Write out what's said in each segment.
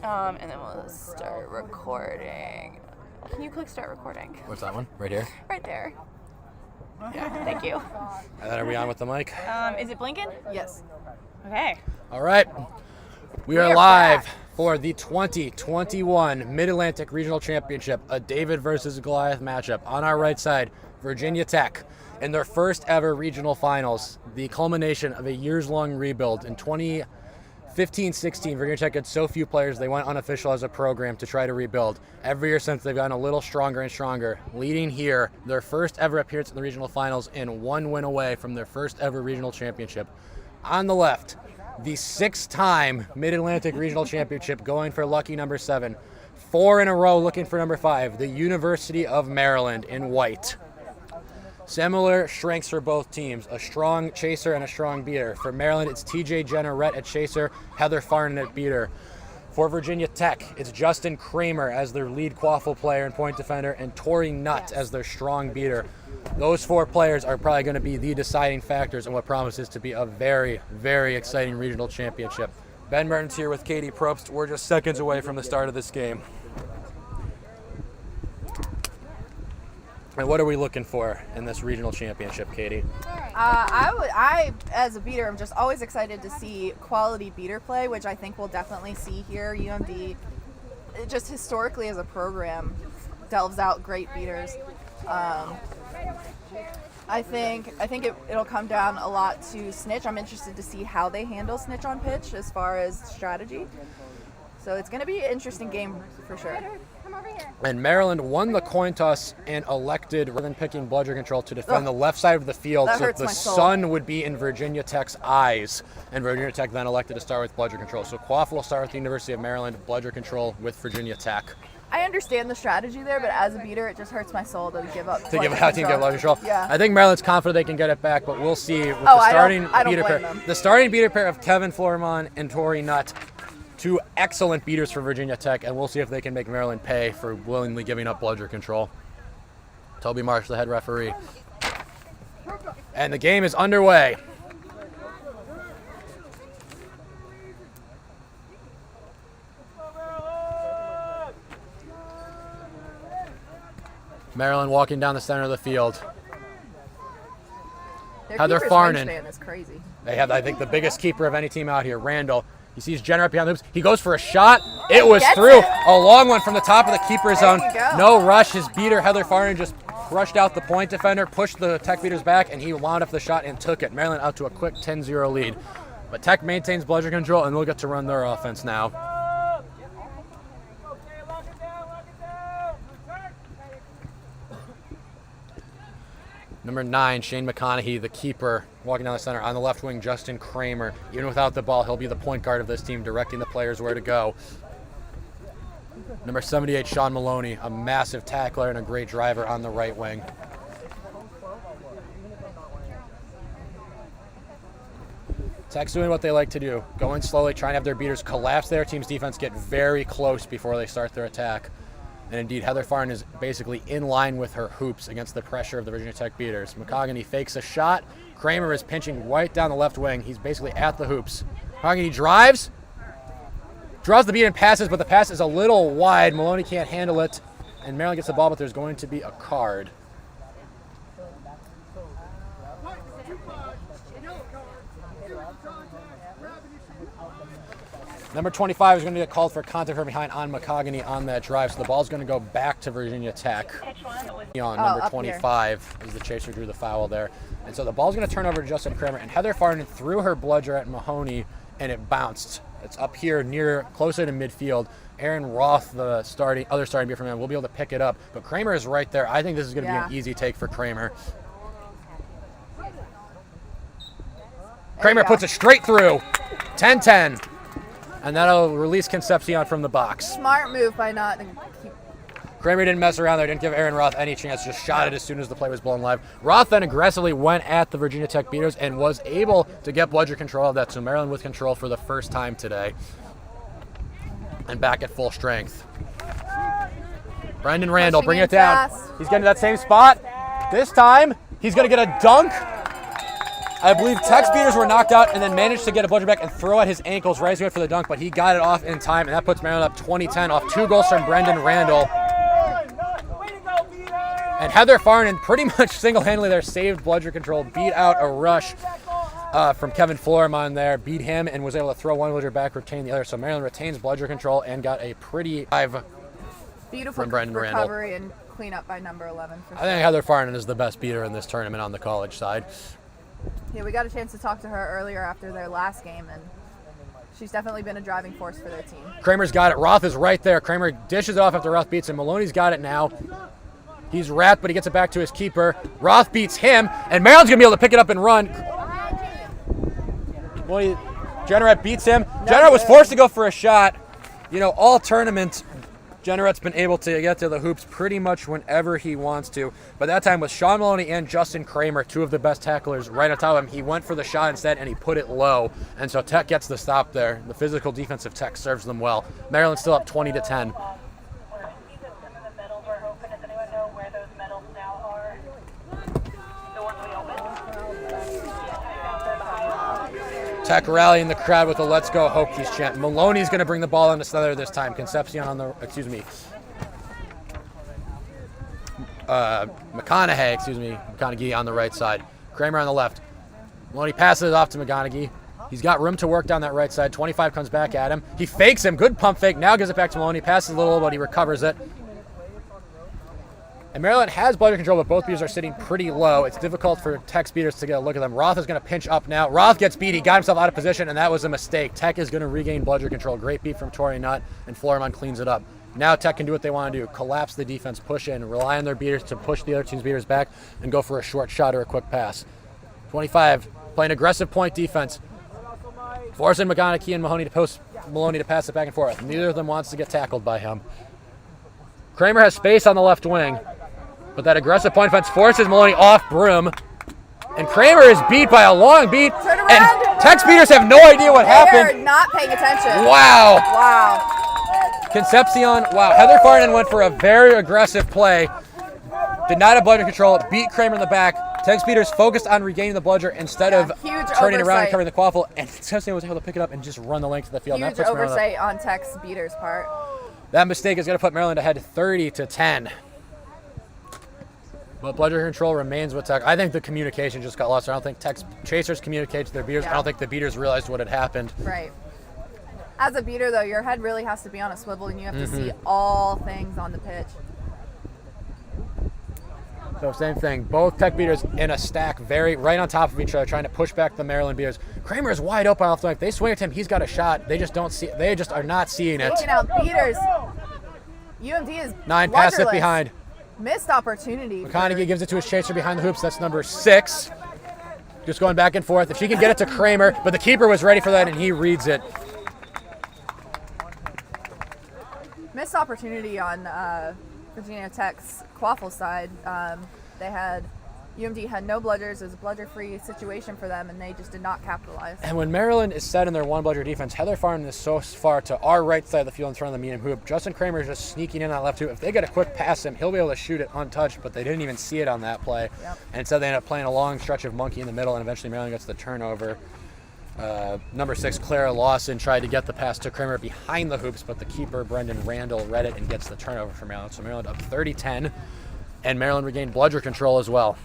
And then we'll start recording. Can you click start recording? What's that one? Right here? Right there. Yeah, thank you. And then are we on with the mic? Is it blinking? Yes. Okay. All right. We are live for the 2021 Mid-Atlantic Regional Championship, a David versus Goliath matchup. On our right side, Virginia Tech in their first ever regional finals, the culmination of a years-long rebuild. In 2015-16, Virginia Tech had so few players, they went unofficial as a program to try to rebuild. Every year since, they've gotten a little stronger and stronger, leading here their first ever appearance in the regional finals and one win away from their first ever regional championship. On the left, the six-time Mid-Atlantic Regional Championship going for lucky number 7. 4 in a row looking for number 5, the University of Maryland in white. Similar strengths for both teams, a strong chaser and a strong beater. For Maryland, it's TJ Jennerette at chaser, Heather Farnan at beater. For Virginia Tech, it's Justin Kramer as their lead quaffle player and point defender, and Tori Nutt as their strong beater. Those 4 players are probably going to be the deciding factors in what promises to be a very, very exciting regional championship. Ben Mertens here with Katie Probst. We're just seconds away from the start of this game. And what are we looking for in this regional championship, Katie? I, as a beater, I'm just always excited to see quality beater play, which I think we'll definitely see here. UMD, just historically as a program, delves out great beaters. I think it'll come down a lot to snitch. I'm interested to see how they handle snitch on pitch as far as strategy. So it's going to be an interesting game for sure. And Maryland won the coin toss and elected, rather than picking bludger control, to defend the left side of the field so that the sun would be in Virginia Tech's eyes. And Virginia Tech then elected to start with bludger control. So quaffle will start with the University of Maryland, bludger control with Virginia Tech. I understand the strategy there, but as a beater, it just hurts my soul to give up. To give out team get bludger control. Yeah. I think Maryland's confident they can get it back, but we'll see with the starting beater pair. Them. The starting beater pair of Kevin Florimon and Tori Nutt. 2 excellent beaters for Virginia Tech, and we'll see if they can make Maryland pay for willingly giving up bludger control. Toby Marsh, the head referee. And the game is underway. Maryland walking down the center of the field. Heather Farnan. Is crazy. They have, I think, the biggest keeper of any team out here, Randall. He sees Jenner behind the hoops. He goes for a shot. It was through. A long one from the top of the keeper zone. No rush. His beater, Heather Farnan, just crushed out the point defender, pushed the Tech beaters back, and he wound up the shot and took it. Maryland out to a quick 10-0 lead. But Tech maintains bludger control, and they'll get to run their offense now. Number 9, Shane McConaughey, the keeper, walking down the center. On the left wing, Justin Kramer. Even without the ball, he'll be the point guard of this team, directing the players where to go. Number 78, Sean Maloney, a massive tackler and a great driver on the right wing. Tech's doing what they like to do, going slowly, trying to have their beaters collapse their team's defense, get very close before they start their attack. And indeed, Heather Farnan is basically in line with her hoops against the pressure of the Virginia Tech beaters. McConaughey fakes a shot. Kramer is pinching right down the left wing. He's basically at the hoops. McConaughey drives, draws the beat and passes, but the pass is a little wide. Maloney can't handle it, and Maryland gets the ball, but there's going to be a card. Number 25 is going to get called for contact from behind on McConaughey on that drive, so the ball's going to go back to Virginia Tech. Number 25 is the chaser, drew the foul there. And so the ball's going to turn over to Justin Kramer, and Heather Farnan threw her bludger at Mahoney, and it bounced. It's up here closer to midfield. Aaron Roth, the other starting beater from him, will be able to pick it up, but Kramer is right there. I think this is going to be an easy take for Kramer. Kramer puts it straight through. 10-10. And that'll release Concepcion from the box. Smart move by not keep. Kramer didn't mess around there, didn't give Aaron Roth any chance, just shot it as soon as the play was blown live. Roth then aggressively went at the Virginia Tech beaters and was able to get bludger control of that, so Maryland with control for the first time today. And back at full strength. Brendan Randall, bring it down. He's getting to that same spot. This time, he's going to get a dunk. I believe Tech's beaters were knocked out and then managed to get a bludger back and throw at his ankles right as he went for the dunk, but he got it off in time, and that puts Maryland up 20-10 off 2 goals from Brendan Randall. And Heather Farnan pretty much single-handedly there saved bludger control, beat out a rush from Kevin Florimon there, beat him and was able to throw one bludger back, retain the other. So Maryland retains bludger control and got a pretty beautiful from Brendan recovery and cleanup by number 11. For I think Heather Farnan is the best beater in this tournament on the college side. Yeah, we got a chance to talk to her earlier after their last game, and she's definitely been a driving force for their team. Kramer's got it. Roth is right there. Kramer dishes it off after Roth beats him. Maloney's got it now. He's wrapped, but he gets it back to his keeper. Roth beats him, and Maryland's going to be able to pick it up and run. Jennerette beats him. Jennerette was forced to go for a shot. You know, all tournament, Jennerette's been able to get to the hoops pretty much whenever he wants to. But that time with Sean Maloney and Justin Kramer, 2 of the best tacklers right on top of him, he went for the shot instead, and he put it low. And so Tech gets the stop there. The physical defensive Tech serves them well. Maryland's still up 20-10. Tech rallying the crowd with a "Let's Go Hokies" chant. Maloney's going to bring the ball into Slether this time. Concepcion on the, McConaughey on the right side. Kramer on the left. Maloney passes it off to McConaughey. He's got room to work down that right side. 25 comes back at him. He fakes him. Good pump fake. Now gives it back to Maloney. Passes a little, but he recovers it. And Maryland has bludger control, but both beaters are sitting pretty low. It's difficult for Tech's beaters to get a look at them. Roth is going to pinch up now. Roth gets beat. He got himself out of position, and that was a mistake. Tech is going to regain bludger control. Great beat from Torrey Nutt, and Florimon cleans it up. Now Tech can do what they want to do. Collapse the defense, push in, rely on their beaters to push the other team's beaters back, and go for a short shot or a quick pass. 25, playing aggressive point defense. Forcing McConaughey and Mahoney to post Maloney to pass it back and forth. Neither of them wants to get tackled by him. Kramer has space on the left wing. But that aggressive point defense forces Maloney off broom. And Kramer is beat by a long beat. And Tech's beaters have no idea what happened. They're not paying attention. Wow. Concepcion, Heather Farnan went for a very aggressive play. Did not have bludger control. Beat Kramer in the back. Tech's beaters focused on regaining the bludger instead of turning around and covering the quaffle. And Concepcion was able to pick it up and just run the length of the field. Huge oversight on Tech's beaters' part. That mistake is going to put Maryland ahead 30-10. But bludger control remains with Tech. I think the communication just got lost. I don't think Tech's chasers communicate to their beaters. Yeah. I don't think the beaters realized what had happened. Right. As a beater, though, your head really has to be on a swivel, and you have to see all things on the pitch. So same thing. Both Tech beaters in a stack, very right on top of each other, trying to push back the Maryland beaters. Kramer is wide open off the flank. They swing at him. He's got a shot. They just don't see. They just are not seeing it. Taking out beaters. UMD is 9, pass it behind. Missed opportunity. McConaughey gives it to his chaser behind the hoops. That's number 6. Just going back and forth. If she can get it to Kramer, but the keeper was ready for that, and he reads it. Missed opportunity on Virginia Tech's quaffle side. UMD had no bludgers. It was a bludger-free situation for them, and they just did not capitalize. And when Maryland is set in their one bludger defense, Heather Farnan is so far to our right side of the field in front of the medium hoop. Justin Kramer is just sneaking in on that left hoop. If they get a quick pass him, he'll be able to shoot it untouched, but they didn't even see it on that play. Yep. And instead they end up playing a long stretch of monkey in the middle, and eventually Maryland gets the turnover. Number 6, Clara Lawson, tried to get the pass to Kramer behind the hoops, but the keeper, Brendan Randall, read it and gets the turnover for Maryland. So Maryland up 30-10, and Maryland regained bludger control as well.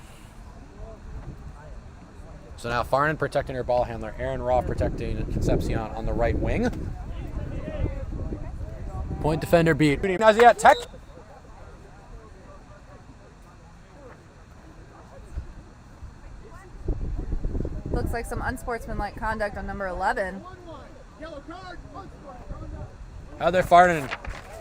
So now Farnan protecting her ball handler, Aaron Roth protecting Concepcion on the right wing. Point defender beat. Naziat Tech. Looks like some unsportsmanlike conduct on number 11. Heather Farnan,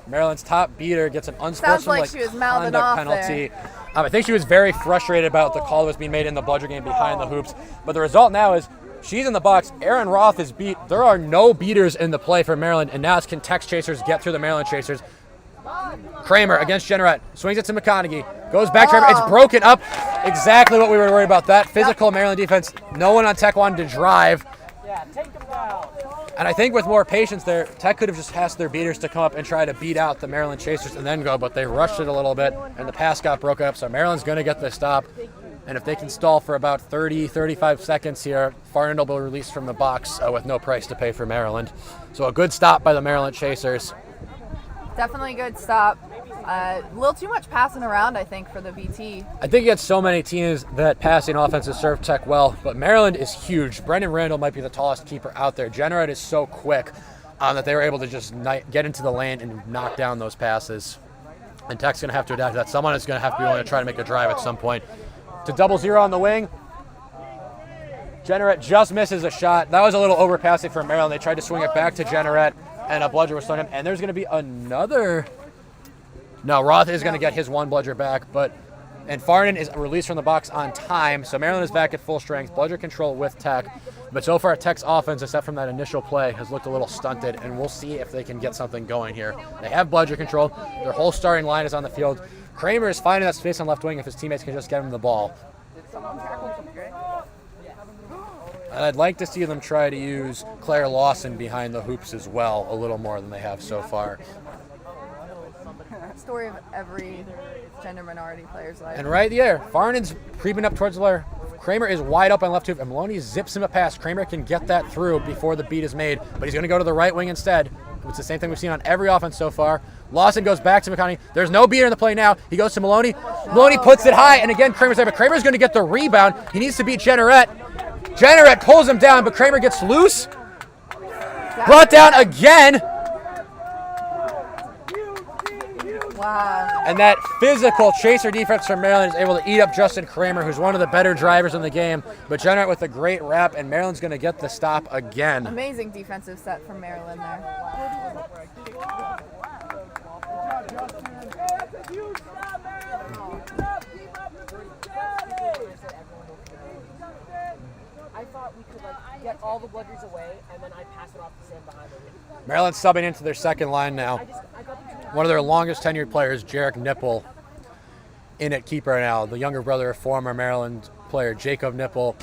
Maryland's top beater, gets an unsportsmanlike conduct penalty. I think she was very frustrated about the call that was being made in the bludger game behind the hoops. But the result now is she's in the box. Aaron Roth is beat. There are no beaters in the play for Maryland, and now it's can Tech's chasers get through the Maryland chasers. Kramer against Jennerette. Swings it to McConaughey. Goes back to Kramer. It's broken up. Exactly what we were worried about. That physical Maryland defense. No one on Tech wanted to drive. And I think with more patience there, Tech could have just asked their beaters to come up and try to beat out the Maryland chasers and then go, but they rushed it a little bit, and the pass got broken up, so Maryland's going to get the stop. And if they can stall for about 30, 35 seconds here, Farnan will be released from the box with no price to pay for Maryland. So a good stop by the Maryland Chasers. Definitely a good stop. A little too much passing around, I think, for the VT. I think against so many teams that passing offenses serve Tech well, but Maryland is huge. Brendan Randall might be the tallest keeper out there. Generate is so quick that they were able to just get into the lane and knock down those passes. And Tech's going to have to adapt to that. Someone is going to have to be willing to try to make a drive at some point. To 0-0 on the wing. Generate just misses a shot. That was a little overpassing for Maryland. They tried to swing it back to Generate, and a bludger was thrown him. And there's going to be another... No, Roth is going to get his one bludger back, and Farnan is released from the box on time, so Maryland is back at full strength, bludger control with Tech. But so far, Tech's offense, except from that initial play, has looked a little stunted, and we'll see if they can get something going here. They have bludger control. Their whole starting line is on the field. Kramer is finding that space on left wing if his teammates can just get him the ball. And I'd like to see them try to use Claire Lawson behind the hoops as well, a little more than they have so far. Story of every gender minority player's life. And right there, Farnan's creeping up towards the layer. Kramer is wide up on left hoop, and Maloney zips him a pass. Kramer can get that through before the beat is made, but he's going to go to the right wing instead. It's the same thing we've seen on every offense so far. Lawson goes back to McConney. There's no beater in the play now. He goes to Maloney. Maloney puts it high, and again, Kramer's there, but Kramer's going to get the rebound. He needs to beat Generette. Generette pulls him down, but Kramer gets loose. Brought down again. Wow. And that physical chaser defense from Maryland is able to eat up Justin Kramer, who's one of the better drivers in the game. But Generate with a great wrap, and Maryland's going to get the stop again. Amazing defensive set from Maryland there. I thought we could get all the bludgers away, and then I pass it off to Sam behind them. Maryland's subbing into their second line now. One of their longest tenured players, Jarek Nipple, in at keeper now. The younger brother of former Maryland player Jacob Nipple,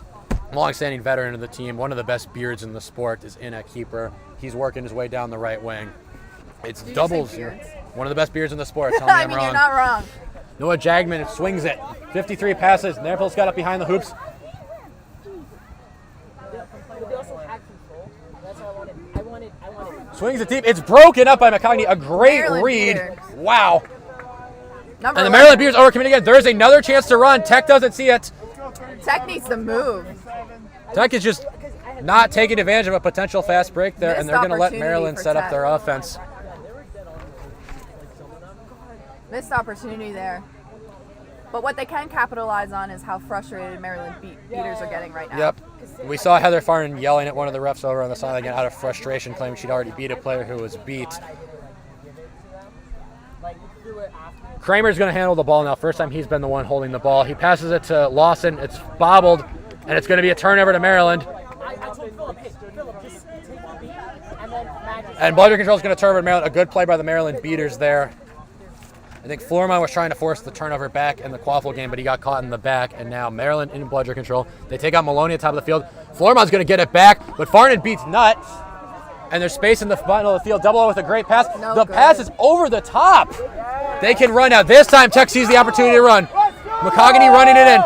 long-standing veteran of the team, one of the best beards in the sport, is in at keeper. He's working his way down the right wing. It's doubles here. One of the best beards in the sport. Tell me I'm wrong. You're not wrong. Noah Jagman swings it. 53 passes. Nipple's got up behind the hoops. They also had control. That's what I wanted. Swings it deep. It's broken up by McCogney. A great Maryland read. Beard. Wow. Number And the 11. Maryland Bears overcommitting again. There's another chance to run. Tech doesn't see it. Tech needs to move. Tech is just not taking advantage of a potential fast break there, and Missed they're going to let opportunity Maryland for set up Tech. their offense. Missed opportunity there. But what they can capitalize on is how frustrated Maryland beaters are getting right now. Yep. We saw Heather Farnan yelling at one of the refs over on the sideline again out of frustration, claiming she'd already beat a player who was beat. Kramer's going to handle the ball now. First time he's been the one holding the ball. He passes it to Lawson. It's bobbled, and it's going to be a turnover to Maryland. And bludger control is going to turn over to Maryland. A good play by the Maryland beaters there. I think Floorman was trying to force the turnover back in the Quaffle game, but he got caught in the back, and now Maryland in bludger control. They take out Maloney at the top of the field. Floorman's going to get it back, but Farnan beats Nutt, and there's space in the middle of the field. Double O with a great pass. The pass is over the top. They can run now. This time, Tech sees the opportunity to run. McCogney running it in.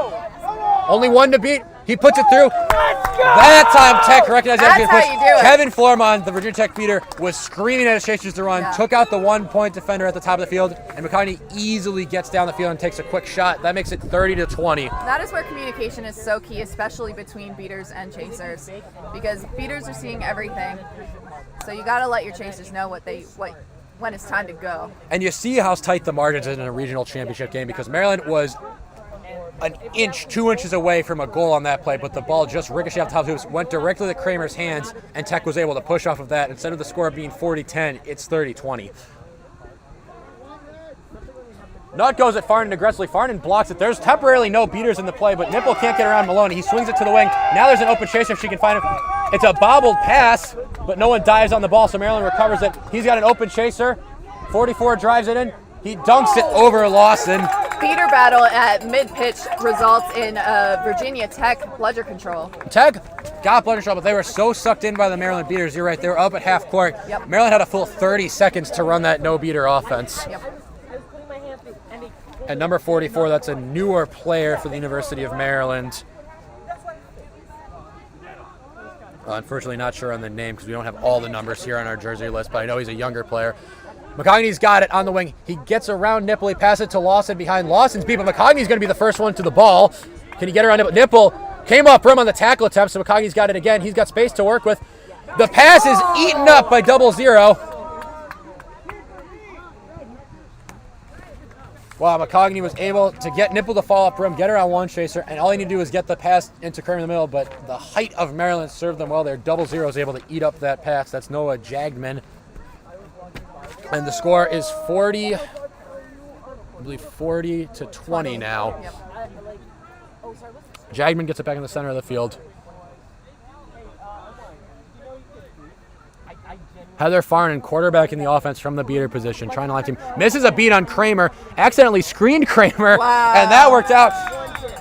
Only one to beat. He puts it through. That time, Tech recognized that. That's how you do it. Kevin Floorman, the Virginia Tech beater, was screaming at his chasers to run, took out the 1-point defender at the top of the field, and McCogney easily gets down the field and takes a quick shot. That makes it 30-20. That is where communication is so key, especially between beaters and chasers, because beaters are seeing everything. So you got to let your chasers know when it's time to go. And you see how tight the margins in a regional championship game, because Maryland was an inch, 2 inches away from a goal on that play, but the ball just ricocheted off the top of the hoops, went directly to Kramer's hands, and Tech was able to push off of that. Instead of the score being 40-10, it's 30-20. Nutt goes at Farnan aggressively. Farnan blocks it. There's temporarily no beaters in the play, but Nipple can't get around Maloney. He swings it to the wing. Now there's an open chaser if she can find him. It's a bobbled pass, but no one dives on the ball, so Maryland recovers it. He's got an open chaser. 44 drives it in. He dunks it over Lawson. Beater battle at mid-pitch results in Virginia Tech bludger control. Tech got bludger control, but they were so sucked in by the Maryland beaters. You're right. They were up at half court. Maryland had a full 30 seconds to run that no-beater offense. I was putting my hand through, and they And number 44, that's a newer player for the University of Maryland. Unfortunately, not sure on the name because we don't have all the numbers here on our jersey list, but I know he's a younger player. McCogne's got it on the wing. He gets around Nipple. He passes it to Lawson behind Lawson's beat, but McCogne's going to be the first one to the ball. Can he get around Nipple? Nipple came off rim on the tackle attempt, so McCogne's got it again. He's got space to work with. The pass is eaten up by 00. Wow, McCogney was able to get Nipple to fall up rim, get around one chaser, and all he needed to do was get the pass into Kramer in the middle, but the height of Maryland served them well there. 00 is able to eat up that pass. That's Noah Jagman. And the score is 40, I believe 40 to 20 now. Jagman gets it back in the center of the field. Heather Farnan, quarterback in the offense from the beater position, trying to line team. Misses a beat on Kramer, accidentally screened Kramer, and that worked out.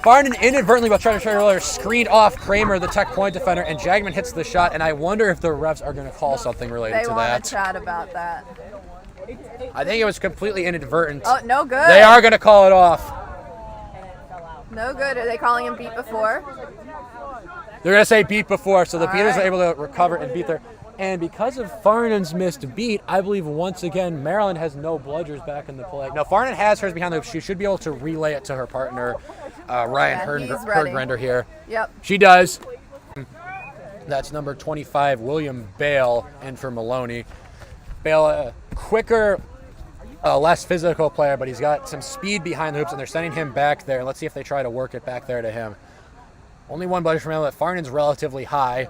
Farnan inadvertently, while trying to turn earlier, screened off Kramer, the Tech point defender, and Jagman hits the shot, and I wonder if the refs are going to call something related to that. They want to chat about that. I think it was completely inadvertent. Oh, no good. They are going to call it off. No good. Are they calling him beat before? They're going to say beat before, so the All beaters right. are able to recover and beat their... And because of Farnan's missed beat, I believe once again Maryland has no bludgers back in the play. Now Farnan has hers behind the hoop. She should be able to relay it to her partner, Ryan Hergrender here. Yep. She does. That's number 25, William Bale, in for Maloney. Bale, a quicker, less physical player, but he's got some speed behind the hoops, and they're sending him back there. Let's see if they try to work it back there to him. Only one bludger from Maryland. Farnan's relatively high.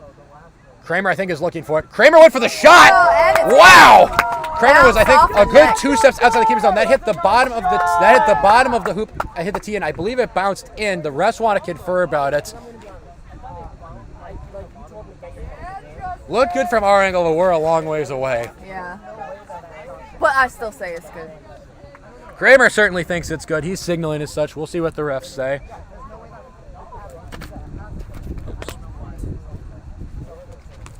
Kramer, I think, is looking for it. Kramer went for the shot! Oh, Wow! Kramer was, I think, a good 2 steps outside the keeper's zone. That hit the bottom of the hoop. I hit the tee, and I believe it bounced in. The refs want to confer about it. Looked good from our angle, but we're a long ways away. Yeah. But I still say it's good. Kramer certainly thinks it's good. He's signaling as such. We'll see what the refs say. Oops.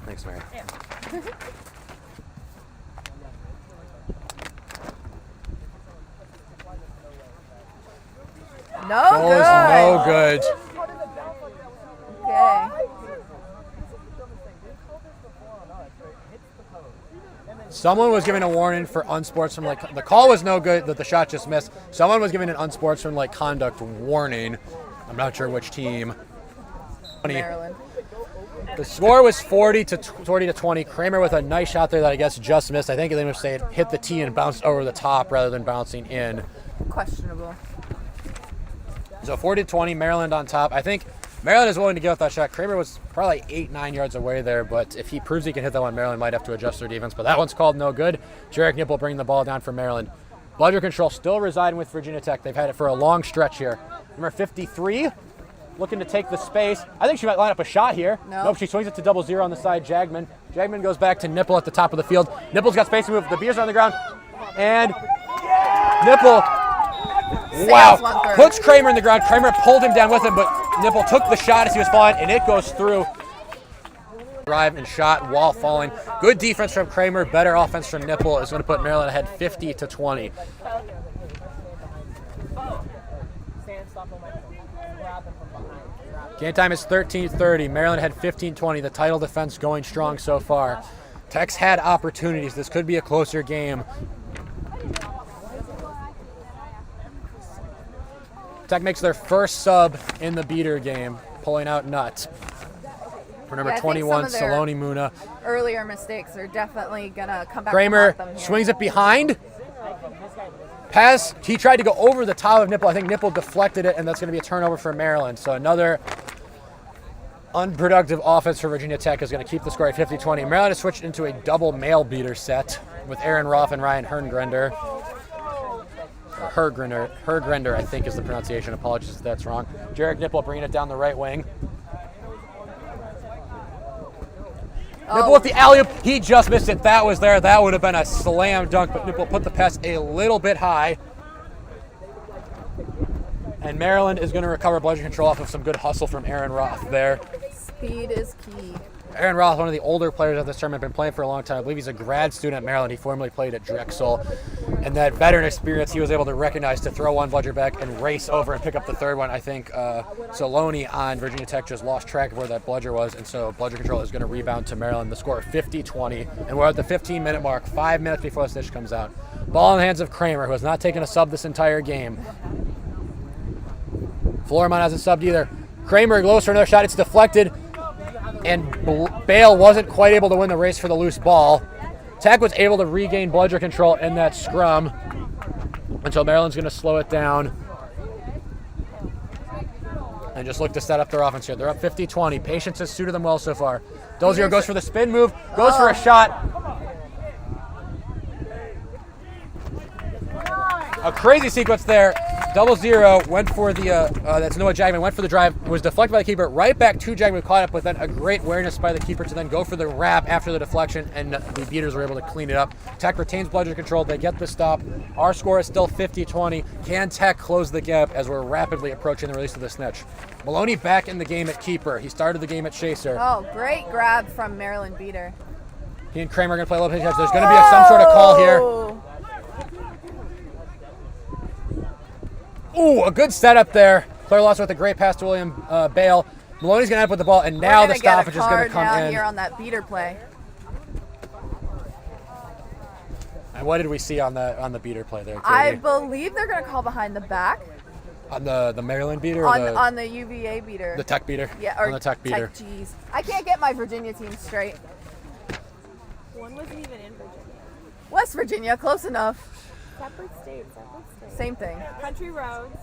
Thanks, Mary. No Goal good. is no good. Okay. Someone was giving a warning for unsportsmanlike. The call was no good, that the shot just missed. Someone was giving an unsportsmanlike conduct warning. I'm not sure which team. Maryland. The score was 40 to 20. Kramer with a nice shot there that I guess just missed. I think they would say it hit the tee and bounced over the top rather than bouncing in. Questionable. So 40 to 20, Maryland on top. I think Maryland is willing to give up that shot. Kramer was probably 8-9 yards away there, but if he proves he can hit that one, Maryland might have to adjust their defense. But that one's called no good. Jarek Nipple bringing the ball down for Maryland. Bludger control still residing with Virginia Tech. They've had it for a long stretch here. Number 53, looking to take the space. I think she might line up a shot here. Nope, she swings it to 00 on the side, Jagman. Jagman goes back to Nipple at the top of the field. Nipple's got space to move. The beers are on the ground. And Nipple, wow, puts Kramer in the ground. Kramer pulled him down with him, but Nipple took the shot as he was falling, and it goes through. Drive and shot while falling. Good defense from Kramer, better offense from Nipple is going to put Maryland ahead 50 to 20. Game time is 13:30. Maryland had 15-20. The title defense going strong so far. Tech's had opportunities. This could be a closer game. Tech makes their first sub in the beater game, pulling out Nutt. For number 21, Saloni Muna. Earlier mistakes are definitely going to come back. Kramer swings it behind. Pass, he tried to go over the top of Nipple. I think Nipple deflected it, and that's going to be a turnover for Maryland. So another unproductive offense for Virginia Tech is going to keep the score at 50-20. Maryland has switched into a double male beater set with Aaron Roth and Ryan Hergrender. Or Hergrender, I think is the pronunciation. Apologies if that's wrong. Jarek Nipple bringing it down the right wing. Nipple with the alley-oop. He just missed it. That was there. That would have been a slam dunk, but Nipple put the pass a little bit high. And Maryland is going to recover bludger control off of some good hustle from Aaron Roth there. Speed is key. Aaron Roth, one of the older players of this tournament, been playing for a long time. I believe he's a grad student at Maryland. He formerly played at Drexel. And that veteran experience he was able to recognize to throw one bludger back and race over and pick up the third one. I think Soloni on Virginia Tech just lost track of where that bludger was, and so bludger control is going to rebound to Maryland. The score 50-20, and we're at the 15-minute mark, 5 minutes before the snitch comes out. Ball in the hands of Kramer, who has not taken a sub this entire game. Florimon hasn't subbed either. Kramer goes for another shot. It's deflected. And Bale wasn't quite able to win the race for the loose ball. Tech was able to regain bludger control in that scrum until Maryland's going to slow it down and just look to set up their offense here. They're up 50-20. Patience has suited them well so far. Dozier goes for the spin move, goes for a shot. A crazy sequence there. 0-0 went for the, that's Noah Jagman, went for the drive, was deflected by the keeper, right back to Jagman, caught up with then a great awareness by the keeper to then go for the wrap after the deflection, and the beaters were able to clean it up. Tech retains bludger control, they get the stop. Our score is still 50-20. Can Tech close the gap as we're rapidly approaching the release of the snitch? Maloney back in the game at keeper. He started the game at chaser. Oh, great grab from Maryland beater. He and Kramer are going to play a little bit. There's going to be some sort of call here. Ooh, a good setup there. Claire Lawson with a great pass to William Bale. Maloney's going to end up with the ball, and now the stoppage is going to come in. Here on that beater play. And what did we see on the beater play there, Katie? I believe they're going to call behind the back. On the Maryland beater? On the UVA beater. The Tech beater? Yeah, or on the Tech beater. Jeez. I can't get my Virginia team straight. One wasn't even in Virginia. West Virginia, close enough. Separate states. Same thing. Country roads.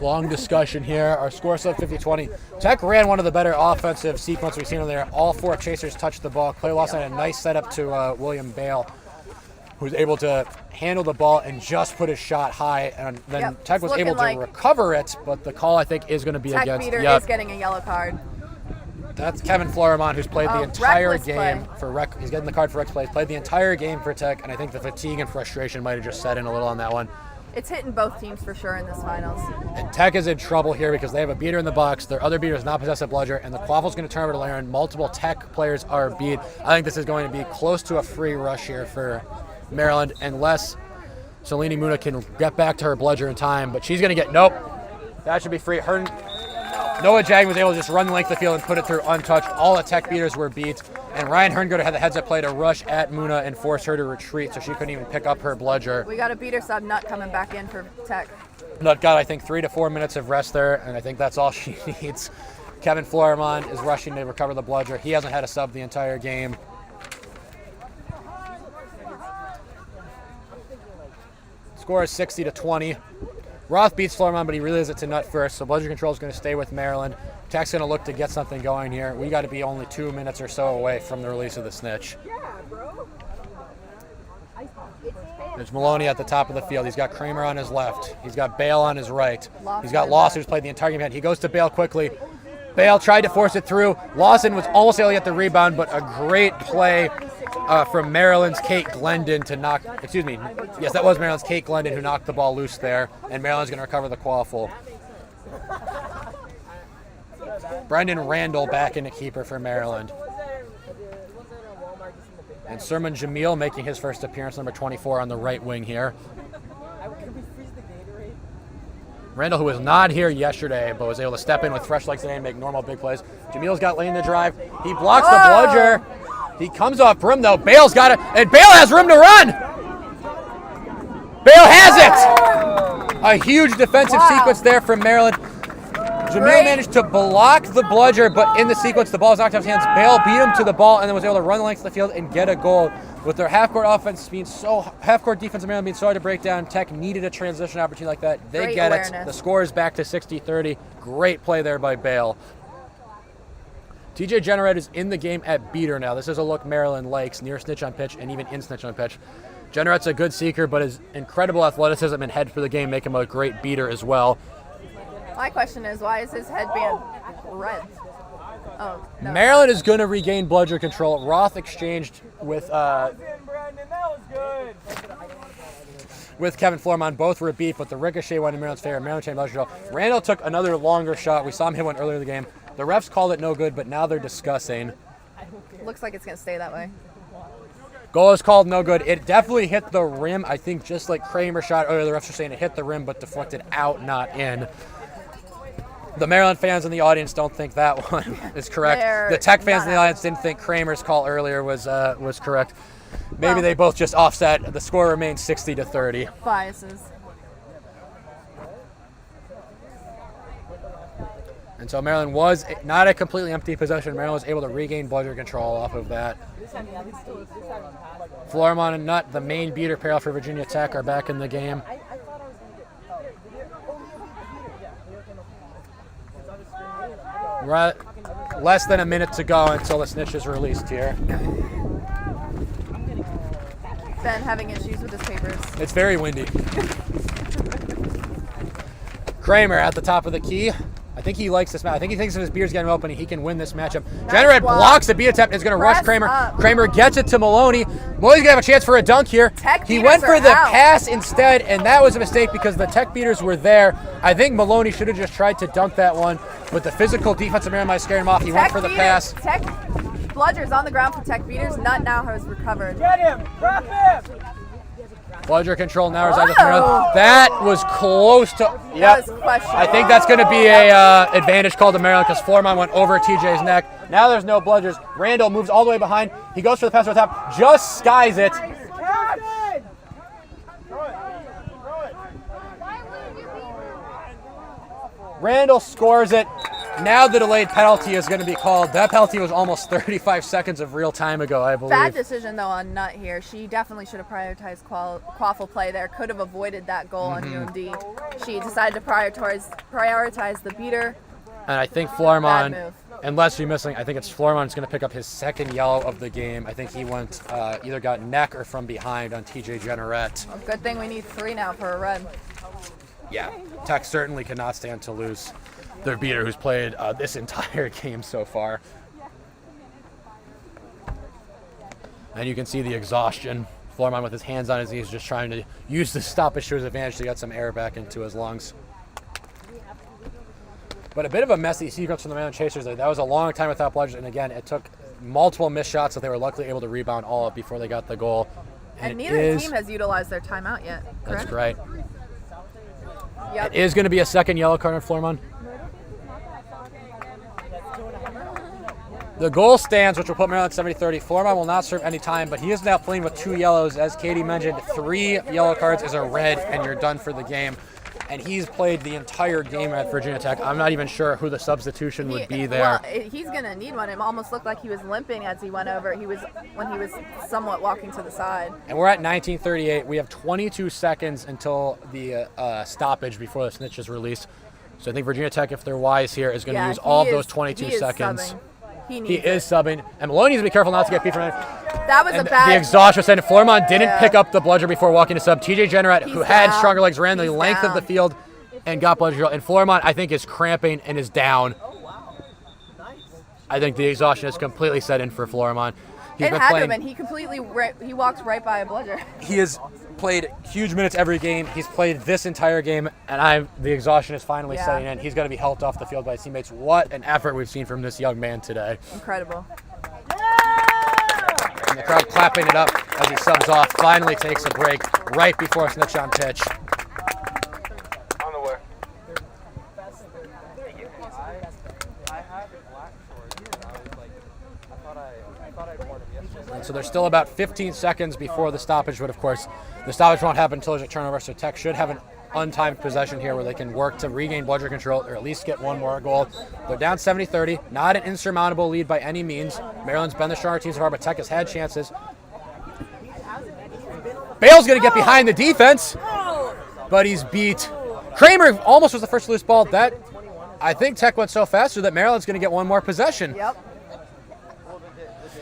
Long discussion here. Our score is still 50-20. Tech ran one of the better offensive sequences we've seen on there. All four chasers touched the ball. Clay Lawson had a nice setup to William Bale, who was able to handle the ball and just put his shot high. And then Tech was able to recover it, but the call, I think, is going to be Tech against. Beater is getting a yellow card. That's Kevin Florimon, who's played the entire game play. for He's getting the card for reckless play. He's played the entire game for Tech, and I think the fatigue and frustration might have just set in a little on that one. It's hitting both teams for sure in this finals. And Tech is in trouble here because they have a beater in the box. Their other beater does not possess a bludger, and the quaffle's going to turn over to Laren. Multiple Tech players are beat. I think this is going to be close to a free rush here for Maryland, unless Selene Muna can get back to her bludger in time. But she's going to get, nope. That should be free. Noah Jagman was able to just run the length of the field and put it through untouched. All the Tech beaters were beat. And Ryan Herngooder had the heads-up play to rush at Muna and force her to retreat so she couldn't even pick up her bludger. We got a beater sub, Nut, coming back in for Tech. Nut got, I think, 3 to 4 minutes of rest there, and I think that's all she needs. Kevin Florimon is rushing to recover the bludger. He hasn't had a sub the entire game. Score is 60-20. Roth beats Florimon, but he relays it to Nut first, so bludger control is going to stay with Maryland. Tech's going to look to get something going here. We got to be only 2 minutes or so away from the release of the snitch. There's Maloney at the top of the field. He's got Kramer on his left. He's got Bale on his right. He's got Lawson, who's played the entire game. He goes to Bale quickly. Bale tried to force it through. Lawson was almost able to get the rebound, but a great play from Maryland's Kate Glendon to knock, yes, that was Maryland's Kate Glendon who knocked the ball loose there, and Maryland's going to recover the quaffle. Brendan Randall back into keeper for Maryland. And Sermon Jamil making his first appearance, number 24 on the right wing here. Randall, who was not here yesterday, but was able to step in with fresh legs today and make normal big plays. Jamil's got lane to drive. He blocks the bludger. He comes off broom, though. Bale's got it, and Bale has room to run. Bale has it. A huge defensive sequence there from Maryland. Jamil managed to block the bludger, but in the sequence, the ball is knocked out of his hands. Bale beat him to the ball and then was able to run the length of the field and get a goal. With their half-court offense being half-court defense of Maryland being so hard to break down, Tech needed a transition opportunity like that. They Great get awareness. it. The score is back to 60-30. Great play there by Bale. TJ Generette is in the game at beater now. This is a look Maryland likes, near snitch on pitch and even in snitch on pitch. Generette's a good seeker, but his incredible athleticism and head for the game make him a great beater as well. My question is, why is his headband red? Oh, no. Maryland is going to regain bludger control. Roth exchanged with Kevin Florimon. Both were beat, but the ricochet went in Maryland's favor. Maryland changed bludger control. Randall took another longer shot. We saw him hit one earlier in the game. The refs called it no good, but now they're discussing. Looks like it's going to stay that way. Goal is called no good. It definitely hit the rim. I think just like Kramer shot earlier, the refs are saying it hit the rim, but deflected out, not in. The Maryland fans in the audience don't think that one is correct. The Tech fans in the audience didn't think Kramer's call earlier was correct. Maybe they both just offset. The score remains 60-30. Biases. And so Maryland was not a completely empty possession. Maryland was able to regain bludger control off of that. Florimon and Nutt, the main beater pair for Virginia Tech, are back in the game. We're at less than a minute to go until the snitch is released here. Ben having issues with his papers. It's very windy. Kramer at the top of the key. I think he likes this match. I think he thinks if his beer's getting open, he can win this matchup. Generette blocks the beat attempt. Is going to rush Kramer. Kramer gets it to Maloney. Maloney's going to have a chance for a dunk here. He went for the pass instead, and that was a mistake because the Tech beaters were there. I think Maloney should have just tried to dunk that one, but the physical defensive Maryland might scare him off. He went for the pass. Tech bludger's on the ground for Tech beaters. Nutt now has recovered. Get him! Drop him! Bludger control now resides with Maryland. That was close to. Yep. I think that's going to be a advantage called to Maryland because Florimon went over TJ's neck. Now there's no bludgers. Randall moves all the way behind. He goes for the pass over the top. Just skies it. Randall scores it. Now the delayed penalty is going to be called. That penalty was almost 35 seconds of real time ago, I believe. Bad decision, though, on Nutt here. She definitely should have prioritized quaffle play there. Could have avoided that goal on UMD. She decided to prioritize the beater. And I think Florimon, unless you're missing, I think it's Florimon's going to pick up his second yellow of the game. I think he went either got neck or from behind on TJ Generette. Well, good thing we need 3 now for a red. Yeah, Tech certainly cannot stand to lose their beater who's played this entire game so far. And you can see the exhaustion. Florimon with his hands on his knees just trying to use the stoppage to his advantage to get some air back into his lungs. But a bit of a messy sequence from the Maryland Chasers there. That was a long time without bludgers, and again, it took multiple missed shots that they were luckily able to rebound all up before they got the goal. And neither team has utilized their timeout yet, correct? That's right. Yep. It is going to be a second yellow card on Florimon. The goal stands, which will put Maryland 70-30. Florimon will not serve any time, but he is now playing with 2 yellows. As Katie mentioned, 3 yellow cards is a red, and you're done for the game. And he's played the entire game at Virginia Tech. I'm not even sure who the substitution would be there. Well, he's going to need one. It almost looked like he was limping as he went over. When he was somewhat walking to the side. And we're at 19:38. We have 22 seconds until the stoppage before the snitch is released. So I think Virginia Tech, if they're wise here, is going to use all of those 22 seconds. Subbing. He is subbing. And Maloney needs to be careful not to get beat from it. That was a bad. The exhaust was sent. Florimon didn't pick up the bludger before walking to sub. TJ Generette, who had stronger legs, ran the length of the field and got bludger. And Florimon, I think, is cramping and is down. I think the exhaustion is completely set in for Florimon. It had to have been. He walked right by a bludger. He has played huge minutes every game. He's played this entire game, and the exhaustion is finally setting in. He's going to be helped off the field by his teammates. What an effort we've seen from this young man today. Incredible. And the crowd clapping it up as he subs off. Finally takes a break right before snitch on pitch. And so there's still about 15 seconds before the stoppage, but of course the stoppage won't happen until there's a turnover, so Tech should have an untimed possession here where they can work to regain bludger control or at least get one more goal. They're down 70-30, not an insurmountable lead by any means. Maryland's been the stronger team so far, but Tech has had chances. Bale's going to get behind the defense, but he's beat. Kramer almost was the first loose ball. I think Tech went so faster that Maryland's going to get one more possession. Yep.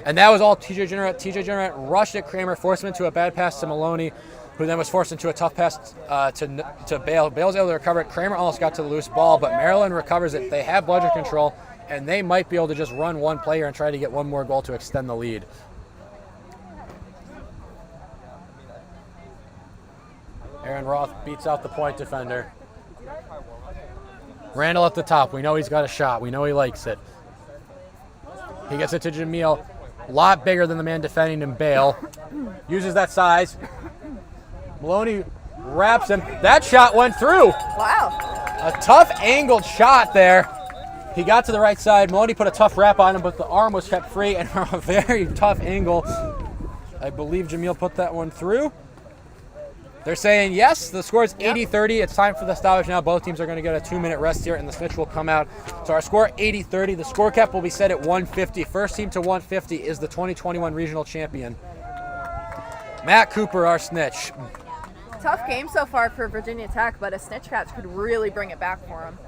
And that was all TJ Generette. TJ Generette rushed at Kramer, forced him into a bad pass to Maloney, who then was forced into a tough pass to Bale. Bale's able to recover it. Kramer almost got to the loose ball, but Maryland recovers it. They have bludger control, and they might be able to just run one player and try to get one more goal to extend the lead. Aaron Roth beats out the point defender. Randall at the top. We know he's got a shot. We know he likes it. He gets it to Jamil. A lot bigger than the man defending him, Bale. Uses that size. Maloney wraps him. That shot went through. Wow. A tough angled shot there. He got to the right side. Maloney put a tough wrap on him, but the arm was kept free and from a very tough angle. I believe Jamil put that one through. They're saying yes. The score is 80-30. It's time for the stoppage now. Both teams are going to get a 2-minute rest here, and the snitch will come out. So our score 80-30. The score cap will be set at 150. First team to 150 is the 2021 regional champion. Matt Cooper, our snitch. Tough game so far for Virginia Tech, but a snitch catch could really bring it back for him.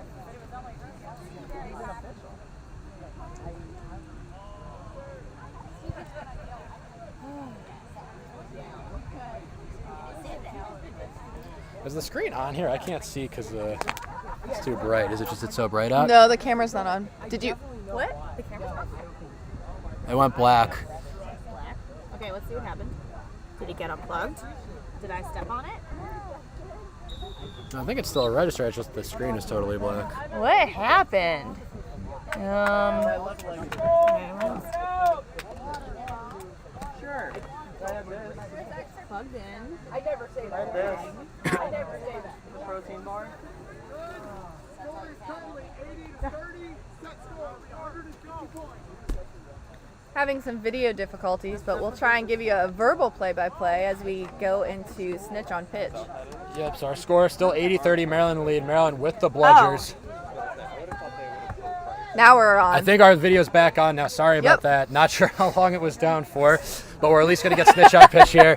Is the screen on here? I can't see because it's too bright. Is it just it's so bright out? No, the camera's not on. Did you? What? The camera's not on. It went black. Black. Okay, let's see what happened. Did it get unplugged? Did I step on it? I think it's still a register. It's just the screen is totally black. What happened? Sure. Plugged in. I never say that. I never say that. The protein bar. Having some video difficulties, but we'll try and give you a verbal play-by-play as we go into snitch on pitch. Yep, so our score is still 80-30. Maryland lead. Maryland with the bludgers. Now we're on. I think our video's back on now. Sorry about that. Not sure how long it was down for, but we're at least going to get snitch on pitch here.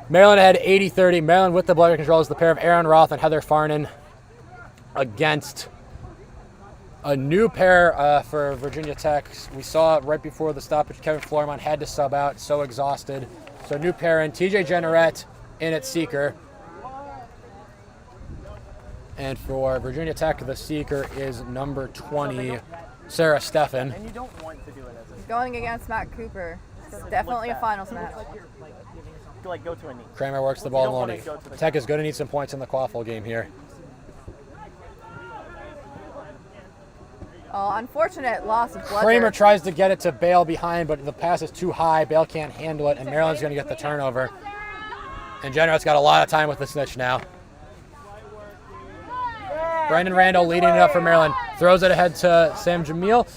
Maryland ahead 80-30. Maryland with the bludger controls. The pair of Aaron Roth and Heather Farnan against a new pair for Virginia Tech. We saw it right before the stoppage. Kevin Florimont had to sub out, so exhausted. So new pair in TJ Jenneret in at seeker. And for Virginia Tech, the seeker is number 20, Sarah Steffen. And you don't want to do it as a Going against Matt Cooper. It's definitely a finals match. like go to a knee. Kramer works the ball to You don't wanna Maloney. go to the Tech is going to need some points in the quaffle game here. Oh, unfortunate loss of bludger. Kramer tries to get it to Bale behind, but the pass is too high. Bale can't handle it, and Maryland's going to get the turnover. And Jenneret's got a lot of time with the snitch now. Brendan Randall leading it up for Maryland. Throws it ahead to Sam Jamil.